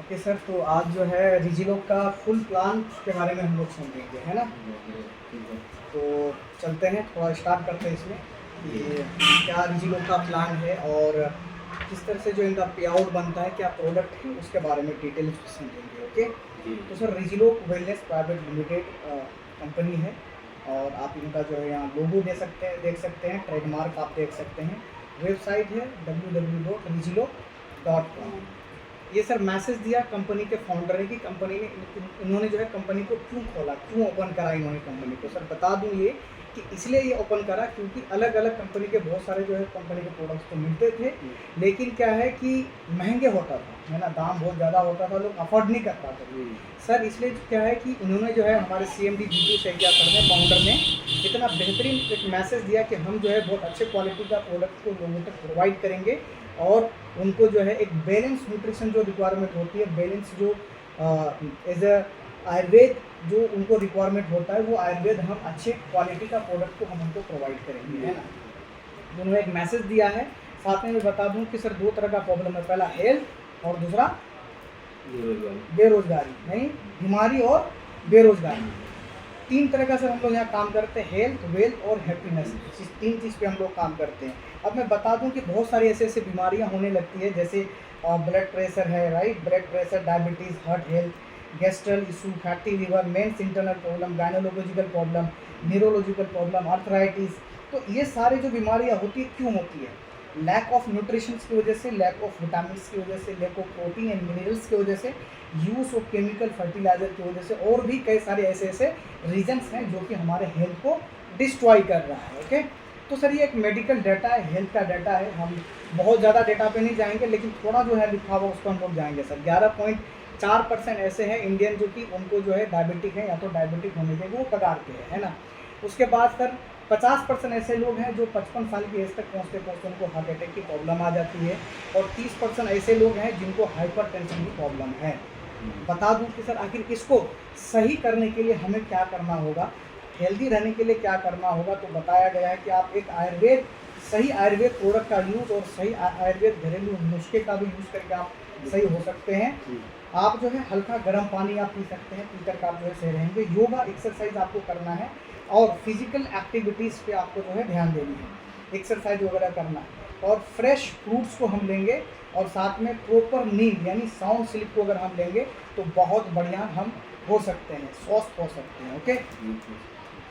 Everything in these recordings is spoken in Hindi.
ओके सर, तो आज जो है रिजिलो का फुल प्लान के बारे में हम लोग समझेंगे, है ना। तो चलते हैं, थोड़ा स्टार्ट करते हैं इसमें कि क्या रिजिलो का प्लान है और किस तरह से जो इनका पे आउट बनता है, क्या प्रोडक्ट है, उसके बारे में डिटेल समझेंगे। ओके, तो सर रिजिलो वेलनेस प्राइवेट लिमिटेड कंपनी है और आप इनका जो है यहाँ लोगो देख सकते हैं, ट्रेडमार्क आप देख सकते हैं। वेबसाइट है www.rizilo.com। ये सर मैसेज दिया कंपनी के फाउंडर ने कि कंपनी ने इन्होंने जो है कंपनी को क्यों खोला, क्यों ओपन करा इन्होंने कंपनी को। सर बता दूं ये कि इसलिए ये ओपन करा क्योंकि अलग अलग कंपनी के बहुत सारे जो है कंपनी के प्रोडक्ट्स तो मिलते थे, लेकिन क्या है कि महंगे होता था, है ना, दाम बहुत ज़्यादा होता था, लोग अफोर्ड नहीं कर पाते। सर इसलिए क्या है कि इन्होंने जो है हमारे CMD जीतू सैकिया सर ने, फाउंडर ने इतना बेहतरीन एक मैसेज दिया कि हम जो है बहुत अच्छे क्वालिटी का प्रोडक्ट को लोगों तक प्रोवाइड करेंगे और उनको जो है एक बैलेंस न्यूट्रिशन जो रिक्वायरमेंट होती है, बैलेंस जो एज अ आयुर्वेद जो उनको रिक्वायरमेंट होता है, वो आयुर्वेद हम अच्छे क्वालिटी का प्रोडक्ट को हम उनको प्रोवाइड करेंगे, है ना। उन्होंने एक मैसेज दिया है। साथ में मैं बता दूं कि सर दो तरह का प्रॉब्लम है, पहला हेल्थ और दूसरा बेरोजगारी, नहीं, बीमारी और बेरोजगारी। तीन तरह का सर हम लोग यहाँ काम करते हैं, हेल्थ, वेल्थ और हैप्पीनेस। इस तीन चीज़ पे हम लोग काम करते हैं। अब मैं बता दूं कि बहुत सारी ऐसे ऐसे बीमारियाँ होने लगती है, जैसे ब्लड प्रेशर है, right, blood pressure, diabetes, heart health, gastral issue, fatty liver, men's internal problem, gynaecological problem, neurological problem, arthritis. तो ये सारी जो बीमारियाँ होती है क्यों होती है? लैक ऑफ न्यूट्रिशन की वजह से, लैक ऑफ विटामिन की वजह से, lack of protein and minerals की वजह से, यूज़ ऑफ केमिकल फर्टिलाइजर की वजह से, और भी कई सारे ऐसे ऐसे रीजन्स हैं जो कि हमारे हेल्थ को डिस्ट्रॉय कर रहा है। ओके, तो सर ये एक मेडिकल डाटा है, हेल्थ का डाटा है। हम बहुत ज़्यादा डाटा पे नहीं जाएंगे, लेकिन थोड़ा जो है लिखा हुआ उसको हम लोग जाएंगे। सर 11.4% ऐसे हैं इंडियन जो कि उनको जो है डायबिटिक है या तो डायबिटिक होने के वो कगार पे है ना। उसके बाद सर 50% ऐसे लोग हैं जो 55 साल की एज तक पहुँचते उनको हार्ट अटैक की प्रॉब्लम आ जाती है, और 30% ऐसे लोग हैं जिनको हाइपर टेंशन की प्रॉब्लम है। बता दूं कि सर आखिर इसको सही करने के लिए हमें क्या करना होगा, हेल्दी रहने के लिए क्या करना होगा। तो बताया गया है कि आप एक सही आयुर्वेद प्रोडक्ट का यूज़ और सही आयुर्वेद घरेलू नुस्खे का भी यूज़ करके आप सही हो सकते हैं। आप जो है हल्का गर्म पानी आप पी सकते हैं, पी कर आप जो है सही रहेंगे। योगा एक्सरसाइज आपको करना है और फिजिकल एक्टिविटीज़ पे आपको जो है ध्यान देनी है, एक्सरसाइज वगैरह करना है। और फ्रेश फ्रूट्स को हम लेंगे और साथ में प्रॉपर नींद यानी साउंड स्लीप को अगर हम लेंगे तो बहुत बढ़िया हम हो सकते हैं, स्वस्थ हो सकते हैं। ओके,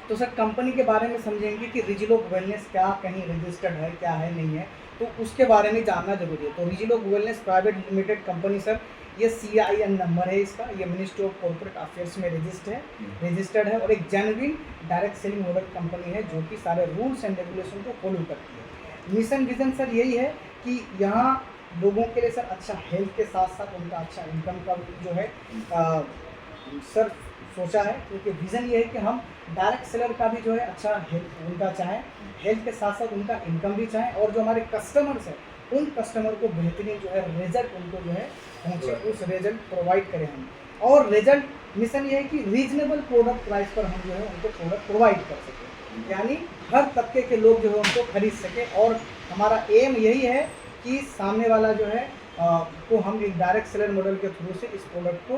तो सर कंपनी के बारे में समझेंगे कि रिजिलो वेलनेस क्या कहीं रजिस्टर्ड है, क्या है, नहीं है, तो उसके बारे में जानना जरूरी है। तो रिजिलो wellness private limited company sir, ये CIN नंबर है इसका, ये मिनिस्ट्री ऑफ कॉर्पोरेट अफेयर्स में रजिस्टर्ड है और एक genuine direct selling model company है जो कि सारे रूल्स एंड रेगुलेशन को फॉलो करती है। मिशन विजन सर यही है कि यहाँ लोगों के लिए सर अच्छा हेल्थ के साथ साथ उनका अच्छा इनकम का जो है सर सोचा है, क्योंकि विज़न ये है कि हम डायरेक्ट सेलर का भी जो है अच्छा हेल्थ उनका चाहें, हेल्थ के साथ साथ उनका इनकम भी चाहें, और जो हमारे कस्टमर्स हैं उन कस्टमर को बेहतरीन जो है रिजल्ट उनको जो है पहुँचे, उस रिजल्ट प्रोवाइड करें हम। और रिजल्ट मिशन ये है कि रीजनेबल प्रोडक्ट प्राइस पर हम जो है उनको प्रोडक्ट प्रोवाइड कर सकें, यानी हर तबके के लोग जो है उनको खरीद सकें। और हमारा एम यही है कि सामने वाला जो है को हम एक डायरेक्ट सेलर मॉडल के थ्रू से इस प्रोडक्ट को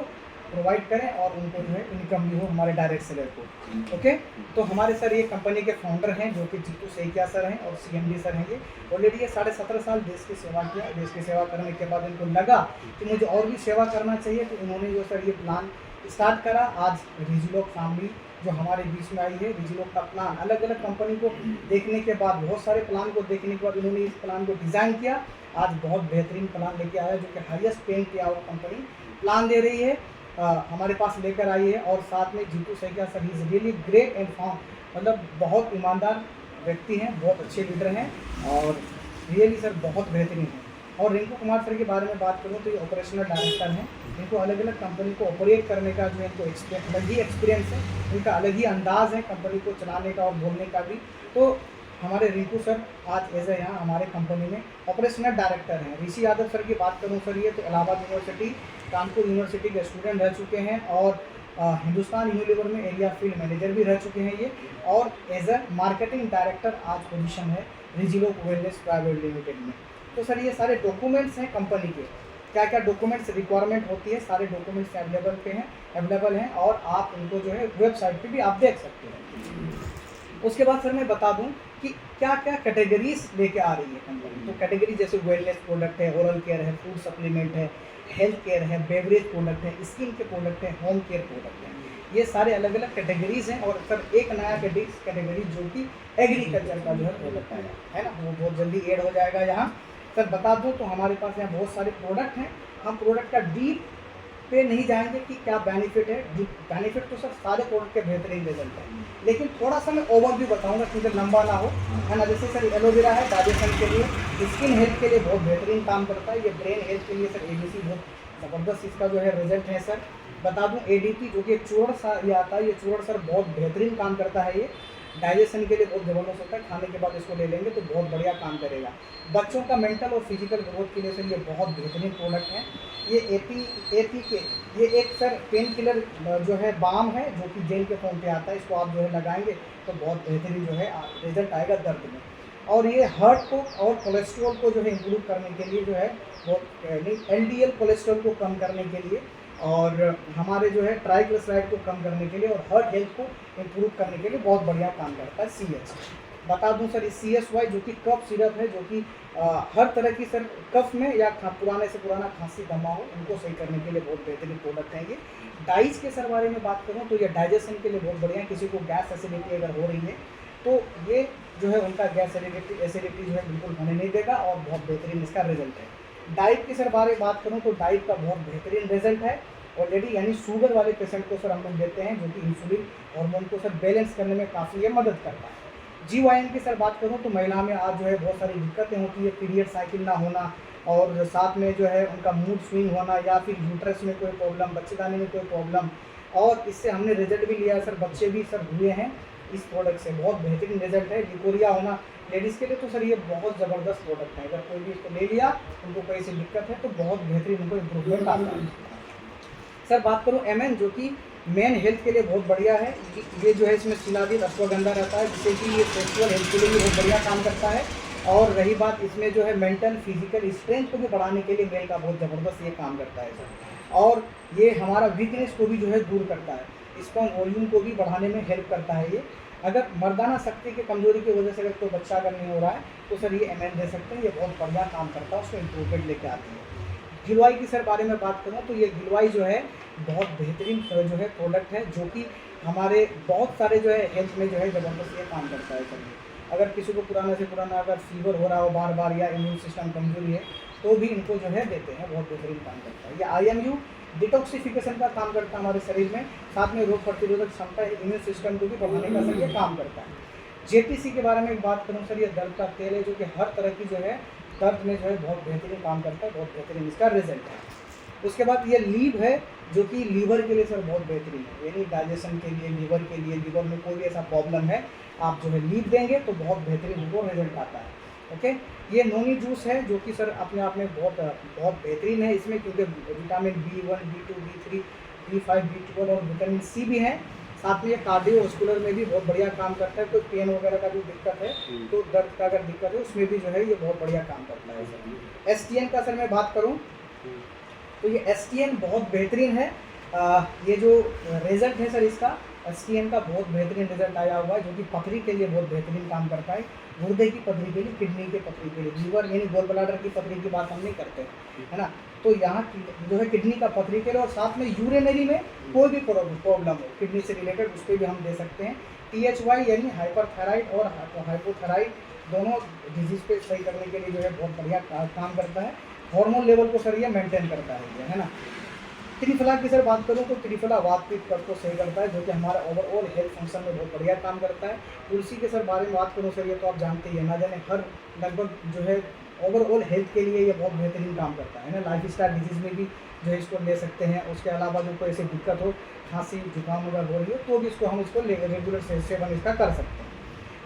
प्रोवाइड करें और उनको जो है इनकम भी हो हमारे डायरेक्ट सेलर को। ओके, तो हमारे सर ये कंपनी के फाउंडर हैं जो कि जीतू सैकिया सर हैं और CMD सर हैं। ये ऑलरेडी ये 17.5 साल देश की सेवा किया। देश की सेवा करने के बाद इनको लगा कि मुझे और भी सेवा करना चाहिए, तो उन्होंने जो सर ये प्लान स्टार्ट करा। आज रिजिलो फैमिली जो हमारे बीच में आई है, रिजिलो का प्लान अलग अलग कंपनी को देखने के बाद, बहुत सारे प्लान को देखने के बाद इन्होंने इस प्लान को डिज़ाइन किया। आज बहुत बेहतरीन प्लान लेके आया जो कि हाईएस्ट पेइंग पे आउट कंपनी प्लान दे रही है, हमारे पास लेकर आई है। और साथ में Jitu Saikia sir is really great and firm, मतलब बहुत ईमानदार व्यक्ति हैं, बहुत अच्छे लीडर हैं और रियली सर बहुत बेहतरीन हैं। और रिंकू कुमार सर के बारे में बात करूं तो ये ऑपरेशनल डायरेक्टर हैं। इनको अलग अलग कंपनी को ऑपरेट करने का जो इनको अलग ही एक्सपीरियंस है, इनका अलग ही अंदाज़ है कंपनी को चलाने का और बोलने का भी। तो हमारे रिंकू सर आज एज ए यहाँ हमारे कंपनी में ऑपरेशनल डायरेक्टर हैं। ऋषि यादव सर की बात करूँ सर, ये तो इलाहाबाद यूनिवर्सिटी, कानपुर यूनिवर्सिटी के स्टूडेंट रह चुके हैं और हिंदुस्तान यूनिलीवर में एरिया फील्ड मैनेजर भी रह चुके हैं ये, और एज ए मार्केटिंग डायरेक्टर आज पोजीशन है रिजिलो वेलनेस प्राइवेट लिमिटेड में। तो सर ये सारे डॉक्यूमेंट्स हैं कंपनी के, क्या क्या डॉक्यूमेंट्स रिक्वायरमेंट होती है, सारे डॉक्यूमेंट्स अवेलेबल हैं और आप उनको जो है वेबसाइट पे भी आप देख सकते हैं। उसके बाद सर मैं बता दूं कि क्या क्या कैटेगरीज लेके आ रही है कंपनी। तो कैटेगरी जैसे वेलनेस प्रोडक्ट है, ओरल केयर है, फूड सप्लीमेंट है, हेल्थ केयर है, बेवरेज प्रोडक्ट है, स्किन के प्रोडक्ट है, होम केयर प्रोडक्ट है। ये सारे अलग अलग कैटेगरीज हैं। और सर एक नया कैटेगरी जो कि एग्रीकल्चर का जो है प्रोडक्ट है ना, वो बहुत जल्दी ऐड हो जाएगा यहाँ। सर बता दूं तो हमारे पास यहाँ बहुत सारे प्रोडक्ट हैं। हम प्रोडक्ट का डीप पे नहीं जाएंगे कि क्या बेनिफिट है। बेनिफिट तो सर सारे प्रोडक्ट के बेहतरीन रिजल्ट है, लेकिन थोड़ा सा मैं ओवरव्यू बताऊंगा क्योंकि लंबा ना हो, है ना। जैसे सर एलोवेरा है डाइजेशन के लिए, स्किन हेल्थ के लिए बहुत बेहतरीन काम करता है। ये ब्रेन हेल्थ के लिए सर एबीसी बहुत ज़बरदस्त इसका जो है रिजल्ट है। सर बता दूं एडीपी जो कि एक चूर्ण सा ये आता है, ये चूर्ण सर बहुत बेहतरीन काम करता है। ये डाइजेशन के लिए बहुत ज़बरदस्त होता है, खाने के बाद इसको ले लेंगे तो बहुत बढ़िया काम करेगा। बच्चों का मेंटल और फिजिकल ग्रोथ के लिए सर ये बहुत बेहतरीन प्रोडक्ट है। ये एपी के ये एक सर पेन किलर जो है बाम है जो कि जेल के फॉर्म पे आता है। इसको आप जो है लगाएंगे तो बहुत बेहतरीन जो है रिजल्ट आएगा दर्द में। और ये हार्ट को और कोलेस्ट्रॉल को जो है इम्प्रूव करने के लिए जो है बहुत एलडीएल कोलेस्ट्रॉल को कम करने के लिए और हमारे जो है ट्राइग्लिसराइड को कम करने के लिए और हार्ट हेल्थ को इम्प्रूव करने के लिए बहुत बढ़िया काम करता है। CH बता दूं सर इस CSY जो कि कफ सिरप है, जो कि हर तरह की सर कफ में या पुराने से पुराना खांसी दमा हो उनको सही करने के लिए बहुत बेहतरीन प्रोडक्ट है। ये डाइज के सर बारे में बात करूँ तो ये डाइजेशन के लिए बहुत बढ़िया है। किसी को गैस एसिडिटी अगर हो रही है तो ये जो है उनका गैस एसिडिटी जो है बिल्कुल होने नहीं देगा और बहुत बेहतरीन इसका रिजल्ट है। डाइट की सर बारे में बात करूँ तो डाइट का बहुत बेहतरीन रिजल्ट है ऑलरेडी, यानी शुगर वाले पेशेंट को सर हम लोग देते हैं जो कि इंसुलिन हार्मोन को सर बैलेंस करने में काफ़ी ये मदद करता है। GYN की सर बात करूँ तो महिला में आज जो है बहुत सारी दिक्कतें होती है, पीरियड साइकिल ना होना और साथ में जो है उनका मूड स्विंग होना या फिर यूट्रस में कोई प्रॉब्लम, बच्चेदानी में कोई प्रॉब्लम, और इससे हमने रिजल्ट भी लिया सर, बच्चे भी सर हुए हैं इस प्रोडक्ट से, बहुत बेहतरीन रिजल्ट है। लिकोरिया होना लेडीज़ के लिए तो सर ये बहुत ज़बरदस्त प्रोडक्ट है। अगर कोई भी इसको ले लिया उनको कोई सी दिक्कत है तो बहुत बेहतरीन उनको इम्प्रूवमेंट आता है। सर बात करूँ MN जो कि मेन हेल्थ के लिए बहुत बढ़िया है। ये जो है इसमें शिलाजीत अश्वगंधा रहता है जिससे कि ये सेक्सुअल हेल्थ के लिए भी बहुत बढ़िया काम करता है। और रही बात इसमें जो है मेंटल फिजिकल स्ट्रेंथ को भी बढ़ाने के लिए मेल का बहुत ज़बरदस्त ये काम करता है सर। और ये हमारा वीकनेस को भी जो है दूर करता है, स्पर्म वॉल्यूम को भी बढ़ाने में हेल्प करता है। ये अगर मर्दाना शक्ति की कमजोरी की वजह से अगर कोई बच्चा अगर नहीं हो रहा है तो सर ये MN दे सकते हैं। ये बहुत बढ़िया काम करता है, उसको इम्प्रूवमेंट लेके आती है। गिलवाई की सर बारे में बात करूँ तो ये गिलवाई जो है बहुत बेहतरीन जो है प्रोडक्ट है जो कि हमारे बहुत सारे जो है हेल्थ में जो है ज़बरदस्त ये काम करता है सर। अगर किसी को पुराना से पुराना अगर फीवर हो रहा हो बार बार या इम्यून सिस्टम कमजोरी है तो भी इनको जो है देते हैं, बहुत बेहतरीन काम करता है। ये IMU डिटॉक्सिफिकेशन का काम करता है हमारे शरीर में, साथ में रोग प्रतिरोधक क्षमता इम्यून सिस्टम को भी बढ़ाने का सर ये काम करता है। JTC के बारे में बात करूँ सर, ये दर्द का तेल है जो कि हर तरह की जो है दर्द में जो है बहुत बेहतरीन काम करता है, बहुत बेहतरीन इसका रिजल्ट है। उसके बाद ये लीव है जो कि लीवर के लिए सर बहुत बेहतरीन है, यानी डाइजेशन के लिए, लीवर के लिए, लीवर में कोई भी ऐसा प्रॉब्लम है आप जो है लीव देंगे तो बहुत बेहतरीन उनको रिजल्ट आता है। ओके, ये नोनी जूस है जो कि सर अपने आप में बहुत बेहतरीन है इसमें, क्योंकि vitamin B1, B2, B3, B5, B12 और विटामिन C भी है। साथ में ये कार्डियोवास्कुलर में भी बहुत बढ़िया काम करता है। कोई पेन वगैरह का भी दिक्कत है तो दर्द का अगर दिक्कत है उसमें भी जो है ये बहुत बढ़िया काम करता है सर। STN का सर मैं बात करूँ तो ये STN बहुत बेहतरीन है। ये जो रिजल्ट है सर इसका STN का बहुत बेहतरीन रिजल्ट आया हुआ है जो कि पथरी के लिए बहुत बेहतरीन काम करता है, गुर्दे की पथरी के लिए, किडनी के पथरी के लिए, लीवर यानी गोल ब्लाडर की पथरी की बात हम नहीं करते, है ना। तो यहाँ जो है किडनी का पथरी के लिए और साथ में यूरिनरी में कोई भी प्रॉब्लम हो किडनी से रिलेटेड उस पर भी हम दे सकते हैं। THY यानी हाइपरथायराइड और हाइपोथायराइड दोनों डिजीज़ पे सही करने के लिए जो है बहुत बढ़िया काम करता है। हार्मोन लेवल को सर ये मेंटेन करता है ना। त्रिफला की सर बात करूँ तो त्रिफला वात पित्त कफ को सही करता है जो कि हमारा ओवरऑल हेल्थ फंक्शन में बहुत बढ़िया काम करता है। तुलसी के सर बारे में बात करूँ सर, ये तो आप जानते ही हैं, ना जाने हर लगभग जो है ओवरऑल हेल्थ के लिए ये बहुत बेहतरीन काम करता है ना। लाइफ स्टाइल डिजीज़ में भी जो है इसको ले सकते हैं। उसके अलावा जो कोई ऐसी दिक्कत हो, खांसी जुकाम अगर हो रही हो तो भी इसको हम इसको रेगुलर सेवन इसका कर सकते हैं।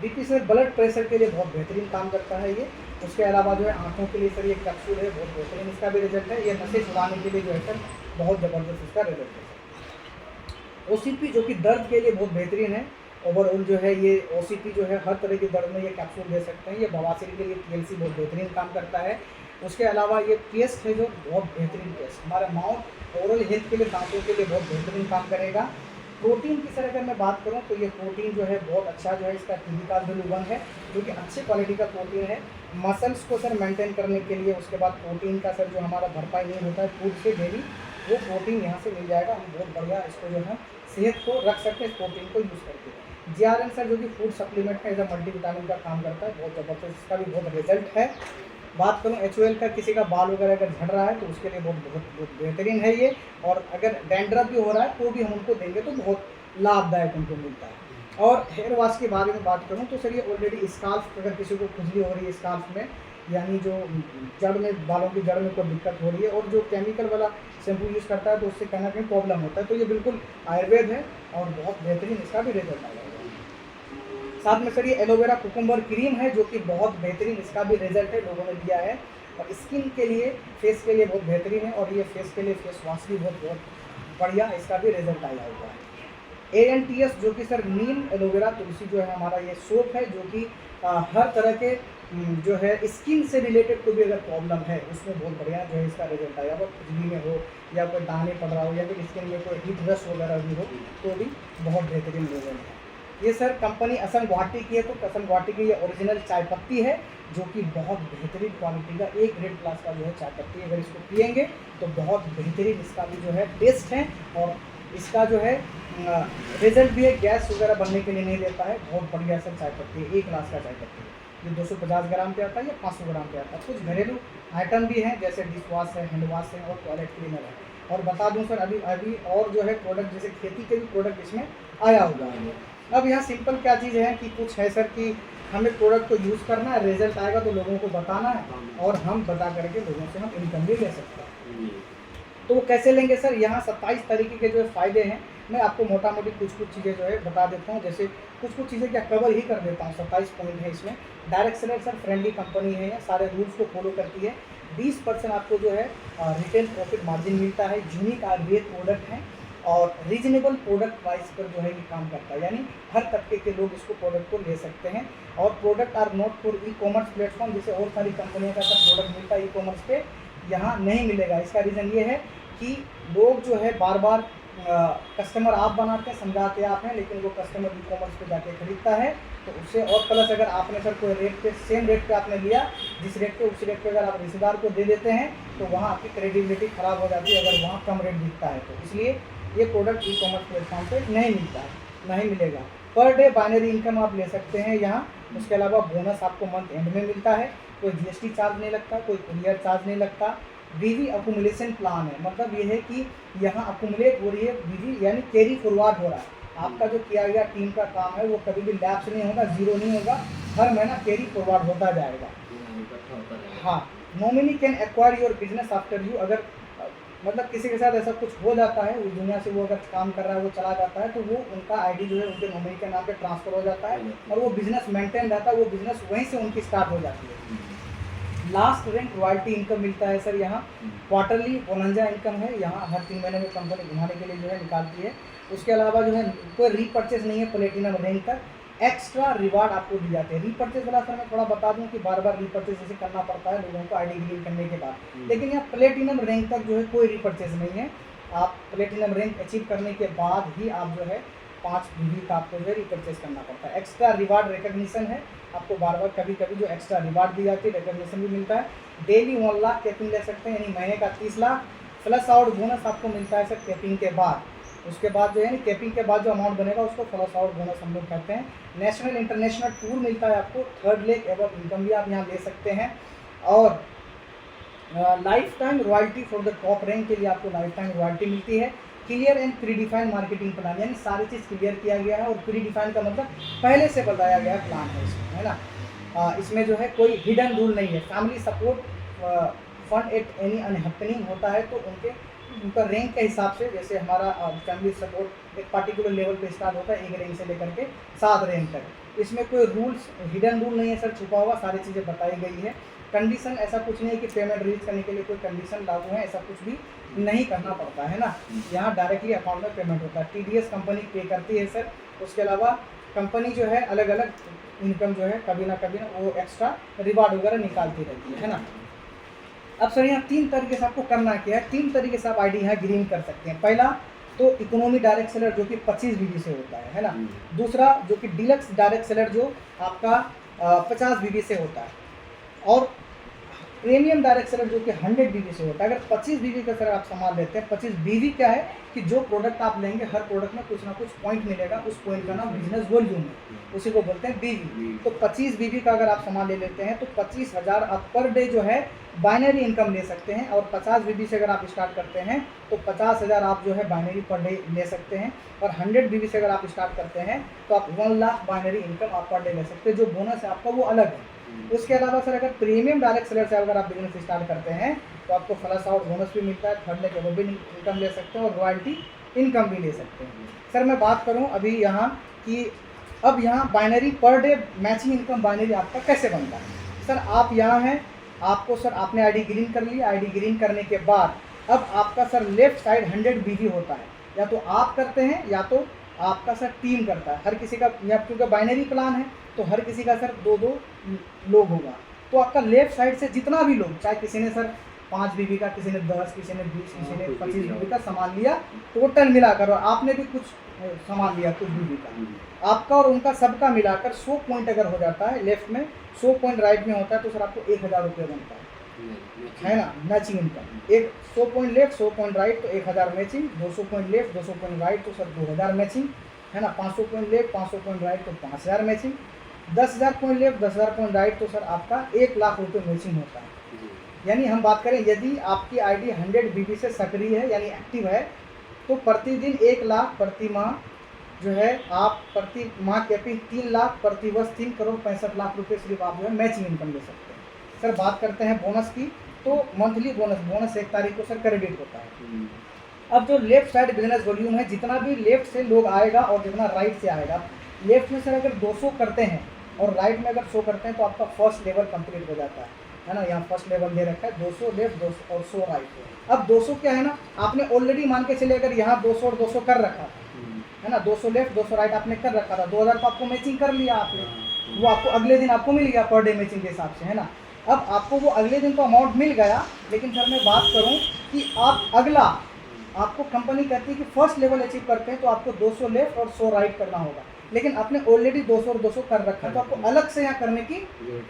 BP सर ब्लड प्रेशर के लिए बहुत बेहतरीन काम करता है ये। उसके अलावा जो है आँखों के लिए सर ये कैप्सूल है, बहुत बेहतरीन इसका भी रिजल्ट है। ये नशे छुड़ाने के लिए जो है सर बहुत ज़बरदस्त इसका रिजल्ट है। OCP जो कि दर्द के लिए बहुत बेहतरीन है। ओवरऑल जो है ये OCP जो है हर तरह के दर्द में ये कैप्सूल दे सकते हैं। ये बवासीर के लिए TLC बहुत बेहतरीन काम करता है। उसके अलावा ये पेस्ट है जो बहुत बेहतरीन पेस्ट हमारे माउथ ओरल हेल्थ के लिए, दांतों के लिए बहुत बेहतरीन काम करेगा। प्रोटीन की सर अगर मैं बात करूं तो ये प्रोटीन जो है बहुत अच्छा जो है इसका टिपिकल वैल्यू 1 है, जो कि अच्छी क्वालिटी का प्रोटीन है। मसल्स को सर मेंटेन करने के लिए, उसके बाद प्रोटीन का सर जो हमारा भरपाई नहीं होता है फूड से डेली, वो प्रोटीन यहाँ से मिल जाएगा। हम बहुत बढ़िया इसको जो है सेहत को रख सकते हैं इस प्रोटीन को यूज़ करके। GRN सर जो कि फूड सप्लीमेंट में एज अ मल्टीविटामिन का काम करता है, बहुत ज़बरदस्त इसका भी बहुत रिजल्ट है। बात करूं HOL का, किसी का बाल वगैरह अगर झड़ रहा है तो उसके लिए बहुत बेहतरीन है ये, और अगर डैंड्रफ भी हो रहा है तो भी हम उनको देंगे तो बहुत लाभदायक उनको मिलता है। और हेयर वॉश के बारे में बात करूं तो सर ये ऑलरेडी स्काल्फ, अगर किसी को खुजली हो रही है स्काल्फ में, यानी जो जड़ में, बालों की जड़ में कोई दिक्कत हो रही है और जो केमिकल वाला शैम्पू यूज़ करता है तो उससे कहीं ना कहीं प्रॉब्लम होता है, तो ये बिल्कुल आयुर्वेद है और बहुत बेहतरीन इसका भी रिजल्ट आएगा। साथ में सर ये एलोवेरा कुकुम्बर क्रीम है जो कि बहुत बेहतरीन इसका भी रिजल्ट है, लोगों ने दिया है। और स्किन के लिए, फेस के लिए बहुत बेहतरीन है, और ये फेस के लिए फेस वॉश भी बहुत बढ़िया इसका भी रिजल्ट आया हुआ है। ANTS जो कि सर नीम एलोवेरा तुलसी जो है हमारा ये सोप है, जो कि हर तरह के जो है स्किन से रिलेटेड कोई भी अगर प्रॉब्लम है उसमें बहुत बढ़िया जो है इसका रिजल्ट आया हुआ। खुजली में हो या कोई दाने पड़ रहा हो या फिर स्किन में कोई हीट रस वगैरह भी हो तो भी बहुत बेहतरीन रिजल्ट है। ये सर कंपनी असम गुवाहाटी की है, तो असम गुवाहाटी की ये ओरिजिनल चाय पत्ती है जो कि बहुत बेहतरीन क्वालिटी का एक ग्रेड क्लास का जो है चाय पत्ती है। अगर इसको पियेंगे तो बहुत बेहतरीन इसका भी जो है टेस्ट है, और इसका जो है रिजल्ट भी है, गैस वगैरह बनने के लिए नहीं देता है। बहुत बढ़िया सर चाय पत्ती है, एक क्लास का चाय पत्ती है। ये 250 ग्राम पे आता है या 500 ग्राम पे आता है। कुछ घरेलू आइटम भी हैं जैसे डिश वॉश है, हैंड वॉश है और टॉयलेट क्लीनर है। और बता दूं सर अभी और जो है प्रोडक्ट, जैसे खेती के भी प्रोडक्ट इसमें आया हुआ है। अब यहाँ सिंपल क्या चीज़ है कि कुछ है सर कि हमें प्रोडक्ट को यूज़ करना है, रिजल्ट आएगा तो लोगों को बताना है, और हम बता करके लोगों से हम इनकम भी ले सकते हैं। तो वो कैसे लेंगे सर? यहाँ 27 तरीके के जो फ़ायदे हैं, मैं आपको मोटा मोटी कुछ चीज़ें जो है बता देता हूँ। जैसे कुछ चीज़ें क्या कवर ही कर देता हूँ। 27 पॉइंट है इसमें। Direct seller sir friendly company है, सारे रूल्स को फॉलो करती है। 20% आपको जो है रिटेल प्रॉफिट मार्जिन मिलता है। यूनिक आयुर्वेद प्रोडक्ट हैं और रीजनेबल प्रोडक्ट प्राइस पर जो है ये काम करता है, यानी हर तबके के लोग इसको प्रोडक्ट को ले सकते हैं। और product are not for e-commerce platform, जैसे और सारी कंपनियों का सब प्रोडक्ट मिलता है ई-कॉमर्स पे, यहाँ नहीं मिलेगा। इसका रीज़न ये है कि लोग जो है बार बार कस्टमर आप बनाते हैं, समझाते आप हैं, लेकिन वो कस्टमर ई-कॉमर्स पे जाके खरीदता है तो उससे, और प्लस अगर आपने सर कोई रेट पे, सेम रेट पे आपने लिया, जिस रेट पे उस रेट पे अगर आप रिश्तेदार को दे देते हैं तो वहाँ आपकी क्रेडिबिलिटी ख़राब हो जाती है अगर वहाँ कम रेट दिखता है तो। इसलिए ये प्रोडक्ट ई-कॉमर्स प्लेटफॉर्म पे नहीं मिलता है, नहीं मिलेगा। पर डे बाइनरी इनकम आप ले सकते हैं यहाँ। उसके अलावा बोनस आपको मंथ एंड में मिलता है, कोई GST चार्ज नहीं लगता, कोई कुरियर चार्ज नहीं लगता। बीवी अकुमुलेशन प्लान है, मतलब ये है कि यहाँ अकुमुलेट हो रही है बीवी, यानी कैरी फॉरवर्ड हो रहा है। आपका जो किया गया टीम का काम है वो कभी भी लैप्स नहीं होगा, जीरो नहीं होगा, हर महीना कैरी फॉरवर्ड होता जाएगा। हाँ, nominee can acquire your business after you, अगर मतलब किसी के साथ ऐसा कुछ हो जाता है, उस दुनिया से वो अगर काम कर रहा है, वो चला जाता है, तो वो उनका ID जो है उनके नॉमिनी के नाम पे ट्रांसफ़र हो जाता है और वो बिज़नेस मेंटेन रहता है, वो बिज़नेस वहीं से उनकी स्टार्ट हो जाती है। लास्ट रैंक रॉयल्टी इनकम मिलता है सर यहाँ। क्वार्टरली बोनंजा इनकम है यहाँ, हर 3 महीने में कंपनी घुमाने के लिए जो है निकालती है। उसके अलावा जो है कोई रीपर्चेज नहीं है प्लेटिनम रैंक तक, एक्स्ट्रा रिवार्ड आपको दिए जाते हैं। रीपर्चेज वाला सर मैं थोड़ा बता दूं कि बार बार रीपर्चेज जैसे करना पड़ता है लोगों को ID गेन करने के बाद, लेकिन यहाँ प्लेटिनम रैंक तक जो है कोई रीपर्चेज नहीं है। आप प्लेटिनम रैंक अचीव करने के बाद ही आप जो है 5 BV का आपको जो है रीपर्चेज करना पड़ता है। एक्स्ट्रा रिवार्ड रिकग्निशन है, आपको बार बार कभी कभी जो एक्स्ट्रा रिवार्ड दी जाती है, रिकग्निशन भी मिलता है। डेली 1 लाख कैपिंग ले सकते हैं, यानी महीने का 30 लाख। फ्लश आउट बोनस आपको मिलता है सर कैपिंग के बाद। उसके बाद जो है ना कैपिंग के बाद जो अमाउंट बनेगा उसको फ्लश आउट बोनस हम लोग कहते हैं। नेशनल इंटरनेशनल टूर मिलता है आपको। 3rd लेक एवं इनकम भी आप यहाँ ले सकते हैं। और life time royalty for the top rank के लिए आपको लाइफ टाइम रॉयल्टी मिलती है। Clear and predefined marketing plan, यानी सारी चीज़ क्लियर किया गया है, और प्रीडिफाइंड का मतलब पहले से बताया गया प्लान है इसमें, है ना। इसमें जो है कोई हिडन रूल नहीं है। Family support fund at any unhappening होता है तो उनका रैंक के हिसाब से, जैसे हमारा फैमिली सपोर्ट एक पार्टिकुलर लेवल पे स्टार्ट होता है, 1 रैंक से लेकर के 7 रैंक तक। इसमें कोई रूल्स, हिडन रूल नहीं है सर, छुपा हुआ सारी चीज़ें बताई गई है। कंडीशन ऐसा कुछ नहीं है कि पेमेंट रिलीज करने के लिए कोई कंडीशन लागू है, ऐसा कुछ भी नहीं करना पड़ता है ना। यहाँ डायरेक्टली अकाउंट में पेमेंट होता है। TDS कंपनी पे करती है सर। उसके अलावा कंपनी जो है अलग अलग इनकम जो है कभी ना वो एक्स्ट्रा रिवार्ड वगैरह निकालती रहती है ना। अब सर यहाँ 3 तरीके से आपको करना क्या है, 3 तरीके से आप आईडी यहाँ ग्रीन कर सकते हैं। पहला तो इकोनॉमी डायरेक्ट सेलर जो कि 25 बीबी से होता है ना। दूसरा जो कि डीलक्स डायरेक्ट सेलर जो आपका 50 बीबी से होता है, और प्रीमियम डायरेक्ट सेलर जो कि 100 बीबी से होता है। अगर 25 बीबी का सर आप सामान लेते हैं, 25 बीबी क्या है कि जो प्रोडक्ट आप लेंगे हर प्रोडक्ट में कुछ ना कुछ पॉइंट मिलेगा, उस पॉइंट का नाम बिजनेस वॉल्यूम है, उसी को बोलते हैं बीबी। तो 25 बीबी का अगर आप सामान ले लेते हैं तो 25,000 आप पर डे जो है बाइनरी इनकम ले सकते हैं। और 50 बीबी से अगर आप स्टार्ट करते हैं तो 50,000 आप जो है बाइनरी पर डे ले सकते हैं। और 100 बीबी से अगर आप स्टार्ट करते हैं तो आप 1 लाख बाइनरी इनकम आप पर डे ले सकते हैं। जो बोनस है आपका वो अलग है। उसके अलावा सर अगर प्रीमियम डायरेक्ट सेलर से अगर आप बिजनेस स्टार्ट करते हैं तो आपको फ्लश आउट बोनस भी मिलता है, थर्ड डे के वो भी इनकम ले सकते हैं और रॉयल्टी इनकम भी ले सकते हैं। सर मैं बात करूं अभी यहाँ कि अब यहाँ binary per day matching income binary आपका कैसे बनता है। सर आप यहाँ हैं, आपको सर आपने आईडी ग्रीन कर लिया। आईडी ग्रीन करने के बाद अब आपका सर लेफ्ट साइड 100 बीबी होता है, या तो आप करते हैं या तो आपका सर टीम करता है। हर किसी का, या क्योंकि बाइनरी प्लान है तो हर किसी का सर 2-2 लोग होगा। तो आपका लेफ्ट साइड से जितना भी लोग, चाहे किसी ने सर 5 बीबी का, किसी ने 10, किसी ने 20, किसी ने 25 बीबी का सामान लिया, टोटल मिलाकर, और आपने भी कुछ सामान लिया कुछ बीबी का, आपका और उनका सबका मिलाकर 100 पॉइंट अगर हो जाता है, लेफ्ट में 100 पॉइंट राइट में होता है, तो सर आपको 1000 रुपये बनता है ना, मैचिंग इनकम। एक 100 पॉइंट लेफ्ट 100 पॉइंट राइट तो 1000 matching, 200 point left 200 point right तो सर 2000 मैचिंग, है ना। 500 पॉइंट लेफ्ट 500 पॉइंट राइट तो 5000 matching, 10,000 point left 10,000 point right तो सर आपका 1 लाख रुपये मैचिंग होता है। यानी हम बात करें यदि आपकी आईडी 100 बीबी से सक्रिय है यानी एक्टिव है, तो प्रतिदिन 1 लाख, प्रति माह जो है आप प्रति माह कैपिंग 3 लाख, प्रति वर्ष 3 करोड़ 65 लाख रुपये सिर्फ आप जो है मैचिंग इनकम ले सकते हैं। सर बात करते हैं बोनस की, तो मंथली बोनस 1 तारीख को सर क्रेडिट होता है। अब जो लेफ्ट साइड बिजनेस वॉल्यूम है, जितना भी लेफ्ट से लोग आएगा और जितना राइट से आएगा, लेफ्ट में सर अगर 200 करते हैं और राइट में अगर 100 करते हैं तो आपका फर्स्ट लेवल कंप्लीट हो जाता है ना। यहाँ फर्स्ट लेवल दे रखा है 200 लेफ्ट 200 और 100 राइट। अब 200 क्या है ना, आपने ऑलरेडी मान के चले अगर यहाँ 200 और 200 कर रखा था, है ना, 200 लेफ्ट 200 राइट आपने कर रखा था, 2000 तो आपको मैचिंग कर लिया आपने, वो आपको अगले दिन आपको मिल गया पर डे मैचिंग के हिसाब से, है ना। अब आपको वो अगले दिन तो अमाउंट मिल गया, लेकिन सर मैं बात करूँ कि आप अगला, आपको कंपनी कहती है कि फर्स्ट लेवल अचीव करते हैं तो आपको 200 लेफ्ट और 100 राइट करना होगा, लेकिन आपने ऑलरेडी 200 और 200 कर रखा है, तो आपको अलग से यहाँ करने की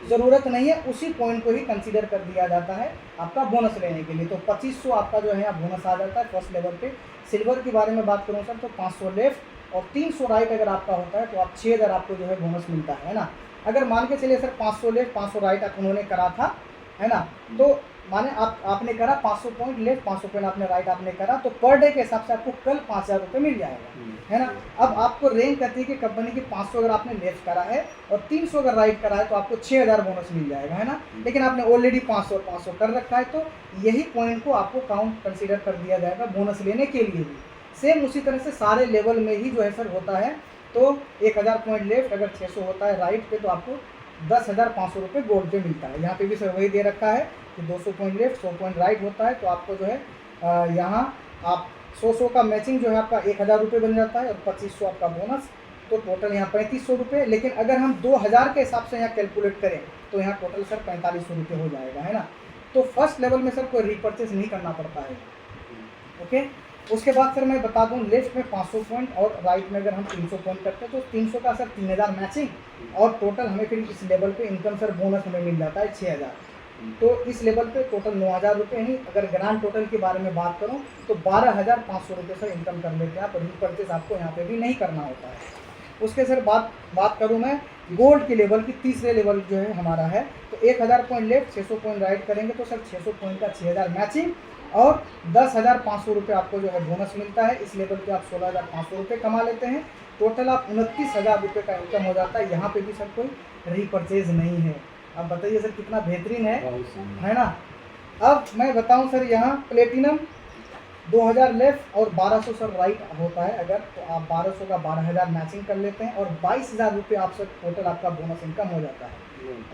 ज़रूरत नहीं है। उसी पॉइंट को ही कंसीडर कर दिया जाता है आपका बोनस लेने के लिए। तो 2500 आपका जो है यहाँ बोनस आ जाता है फर्स्ट लेवल पे। सिल्वर के बारे में बात करूँ सर तो 500 लेफ्ट और 300 राइट अगर आपका होता है तो आप 6000 आपको जो है बोनस मिलता है ना। अगर मान के चलिए सर 500 लेफ्ट 500 राइट आप उन्होंने करा था, है ना, तो माने आपने करा 500 पॉइंट लेफ्ट 500 पॉइंट आपने राइट आपने करा, तो पर डे के हिसाब से आपको कल 5000 रुपये मिल जाएगा, है ना। अब आपको रैंक कहती है कि कंपनी की 500 अगर आपने लेफ्ट करा है और 300 अगर राइट करा है तो आपको 6000 बोनस मिल जाएगा, है ना। लेकिन आपने ऑलरेडी 500 और 500 कर रखा है, तो यही पॉइंट को आपको काउंट कंसीडर कर दिया जाएगा बोनस लेने के लिए भी। सेम उसी तरह से सारे लेवल में ही जो है सर होता है। तो 1000 पॉइंट लेफ्ट अगर 600 होता है राइट पे तो आपको 10,500 रुपये गोल्ड पे मिलता है। यहाँ पे भी सर वही दे रखा है कि 200 पॉइंट लेफ्ट 100 पॉइंट राइट होता है, तो आपको जो है यहाँ आप 100 का मैचिंग जो है आपका 1000 रुपये बन जाता है और 2500 आपका बोनस, तो टोटल यहाँ 3500 रुपये। लेकिन अगर हम 2000 के हिसाब से यहाँ कैलकुलेट करें तो यहाँ टोटल सर 4500 रुपये हो जाएगा, है ना। तो फर्स्ट लेवल में सर कोई रिपर्चेज नहीं करना पड़ता है, ओके। उसके बाद सर मैं बता दूं लेफ्ट में 500 पॉइंट और राइट में अगर हम 300 पॉइंट करते हैं तो 300 का सर 3000 मैचिंग, और टोटल हमें फिर इस लेवल पे इनकम सर बोनस हमें मिल जाता है 6000। तो इस लेवल पे टोटल 9000 रुपये ही। अगर ग्रांड टोटल के बारे में बात करूं तो 12500 रुपये सर इनकम कर लेते हैं आप, रिपर्चेज आपको यहाँ पे भी नहीं करना होता है। उसके सर बात करूँ मैं गोल्ड के लेवल की, तीसरे लेवल जो है हमारा है, तो 1000 पॉइंट लेफ्ट 600 पॉइंट राइट करेंगे तो सर 600 पॉइंट का 6000 मैचिंग और 10,500 रुपये आपको जो है बोनस मिलता है। इस लेवल पे आप 16,500 रुपये कमा लेते हैं। टोटल आप 29,000 रुपये का इनकम हो जाता है। यहाँ पे भी सर कोई रीपरचेज नहीं है। अब बताइए सर कितना बेहतरीन है ना। अब मैं बताऊँ सर यहाँ प्लेटिनम 2000 लेफ्ट और 1200 सर राइट होता है अगर, तो आप 1200 का 12000 मैचिंग कर लेते हैं और 22,000 रुपये आप सर टोटल आपका बोनस इनकम हो जाता है,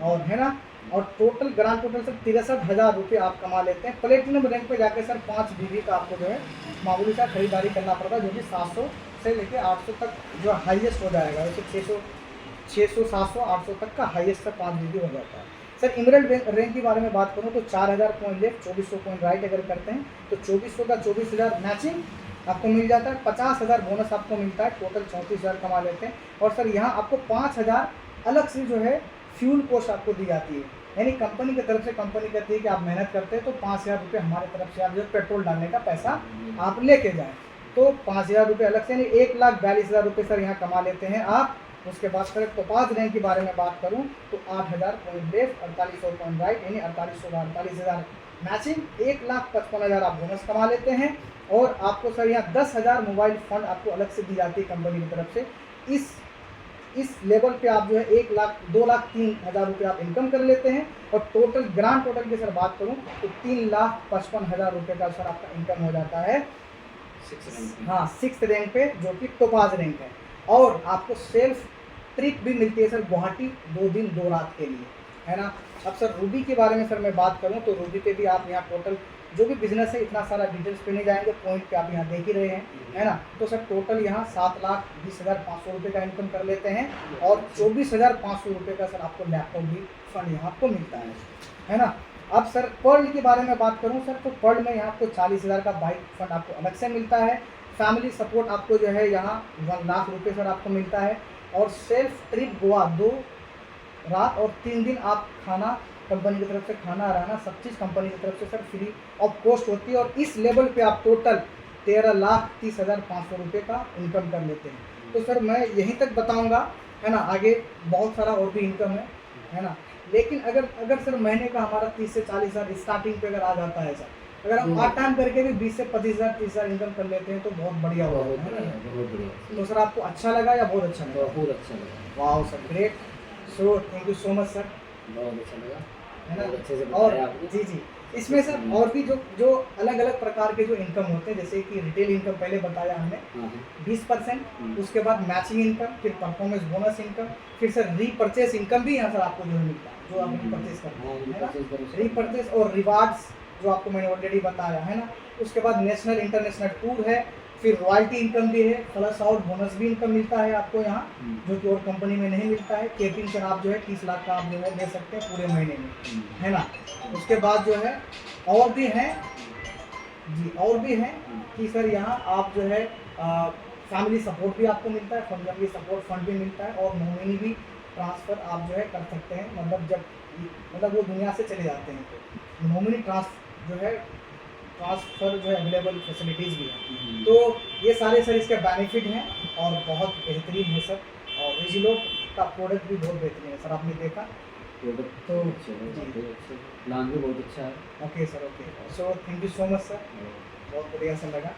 और है ना। और टोटल ग्रांड टोटल सर 63,000 रुपये आप कमा लेते हैं। प्लेटिनम रैंक पे जाकर सर 5 बीबी का आपको जो है मामूली सा खरीदारी करना पड़ता है, जो कि 700 से लेकर 800 तक जो हाईएस्ट हो जाएगा। वैसे 600 700 800 तक का हाईएस्ट सर 5 बीबी हो जाता है। सर इमरल्ड रैंक के बारे में बात करूँ तो 4000 पॉइंट लेफ्ट, 2400 पॉइंट राइट अगर करते हैं तो 2400 का 24,000 मैचिंग आपको मिल जाता है, 50,000 बोनस आपको मिलता है, टोटल 34,000 कमा लेते हैं। और सर यहाँ आपको 5,000 अलग से जो है फ्यूल कॉस्ट आपको दी जाती है, यानी कंपनी की तरफ से कंपनी कहती है कि आप मेहनत करते हैं तो 5,000 रुपये हमारी तरफ से आप जो पेट्रोल डालने का पैसा आप लेके जाएँ, तो 5,000 रुपये अलग से, यानी 1,42,000 रुपये सर यहाँ कमा लेते हैं आप। उसके बाद सर टोपाज रैंक के बारे में बात करूँ तो 8,000 पॉइंट लेफ्ट, 4800 पॉइंट राइट, यानी 48,000 मैचिंग, 1,55,000 आप बोनस कमा लेते हैं। और आपको सर यहाँ 10,000 मोबाइल फंड आपको अलग से दी जाती है कंपनी की तरफ से। इस लेवल पे आप जो है 2,03,000 रुपये आप इनकम कर लेते हैं। और टोटल ग्रांड टोटल की सर बात करूँ तो 3,55,000 रुपये का सर आपका इनकम हो जाता है, हाँ 6th रैंक पे, जो कि टोपाज रैंक है। और आपको सेल्फ ट्रिप भी मिलती है सर गुवाहाटी 2 दिन 2 रात के लिए, है ना। अब सर रूबी के बारे में सर मैं बात करूं तो रूबी पे भी आप यहाँ टोटल जो भी बिजनेस है, इतना सारा डिटेल्स पे नहीं जाएंगे, पॉइंट पे आप यहाँ देख ही रहे हैं, है ना। तो सर टोटल यहाँ 7,20,500 रुपये का इनकम कर लेते हैं। और 24,500 रुपये का सर आपको लैपटॉप भी फंड यहाँ आपको मिलता है ना। अब सर पर्ल के बारे में बात करूँ सर तो पर्ल में यहाँ आपको 40,000 का बाइक फंड आपको अलग से मिलता है। फैमिली सपोर्ट आपको जो है यहाँ 1 लाख रुपये सर आपको मिलता है। और सेल्फ ट्रिप गोवा 2 रात और 3 दिन आप खाना कंपनी की तरफ से, खाना रहना सब चीज़ कंपनी की तरफ से सर फ्री ऑफ कॉस्ट होती है। और इस लेवल पे आप टोटल 13,30,500 रुपये का इनकम कर लेते हैं। तो सर मैं यहीं तक बताऊंगा, है ना, आगे बहुत सारा और भी इनकम है ना। लेकिन अगर सर महीने का हमारा 30 से 40,000 स्टार्टिंग पे अगर आ जाता है सर, अगर हम पार्ट टाइम करके भी 20 से 25,000 30,000 इनकम कर लेते हैं तो बहुत बढ़िया होगा, है ना। बहुत बढ़िया। तो सर आपको अच्छा लगा या बहुत अच्छा लगा? बहुत अच्छा लगा। वाह sir, great. So thank you so much sir, बहुत अच्छा लगा, है ना। अच्छे से और बताया आपने। जी इसमें सर और भी जो अलग अलग प्रकार के जो इनकम होते हैं, जैसे कि रिटेल इनकम पहले बताया हमने 20%, उसके बाद मैचिंग इनकम, फिर परफॉर्मेंस बोनस इनकम, फिर सर रीपर्चेस इनकम भी यहाँ सर आपको जो मिलता है, जो आप रीपर्चेस करते हैं, है ना। रीपर्चेस और रिवार्ड्स जो आपको मैंने ऑलरेडी बताया, है ना। उसके बाद नेशनल इंटरनेशनल टूर है, फिर रॉयल्टी इनकम भी है, प्लस और बोनस भी इनकम मिलता है आपको यहाँ, जो कि और कंपनी में नहीं मिलता है। कैपिंग सर आप जो है 30 लाख का आप जो है ले सकते हैं पूरे महीने में, है ना। उसके बाद जो है और भी हैं जी, और भी हैं कि सर यहाँ आप जो है फैमिली सपोर्ट भी आपको मिलता है, फैमिली सपोर्ट फंड भी मिलता है, और नॉमिनी भी ट्रांसफ़र आप जो है कर सकते हैं, मतलब वो दुनिया से चले जाते हैं तो नॉमिनी ट्रांसफ़र जो है अवेलेबल फैसिलिटीज़ भी हैं। तो ये सारे सर इसके बेनिफिट हैं और बहुत बेहतरीन है सर। और विजिलो का प्रोडक्ट भी बहुत बेहतरीन है सर, आपने देखा प्रोडक्ट तो अच्छा है, बहुत अच्छा, प्लान भी बहुत अच्छा है। Okay sir, okay. So thank you so much sir, बहुत बढ़िया सर लगा।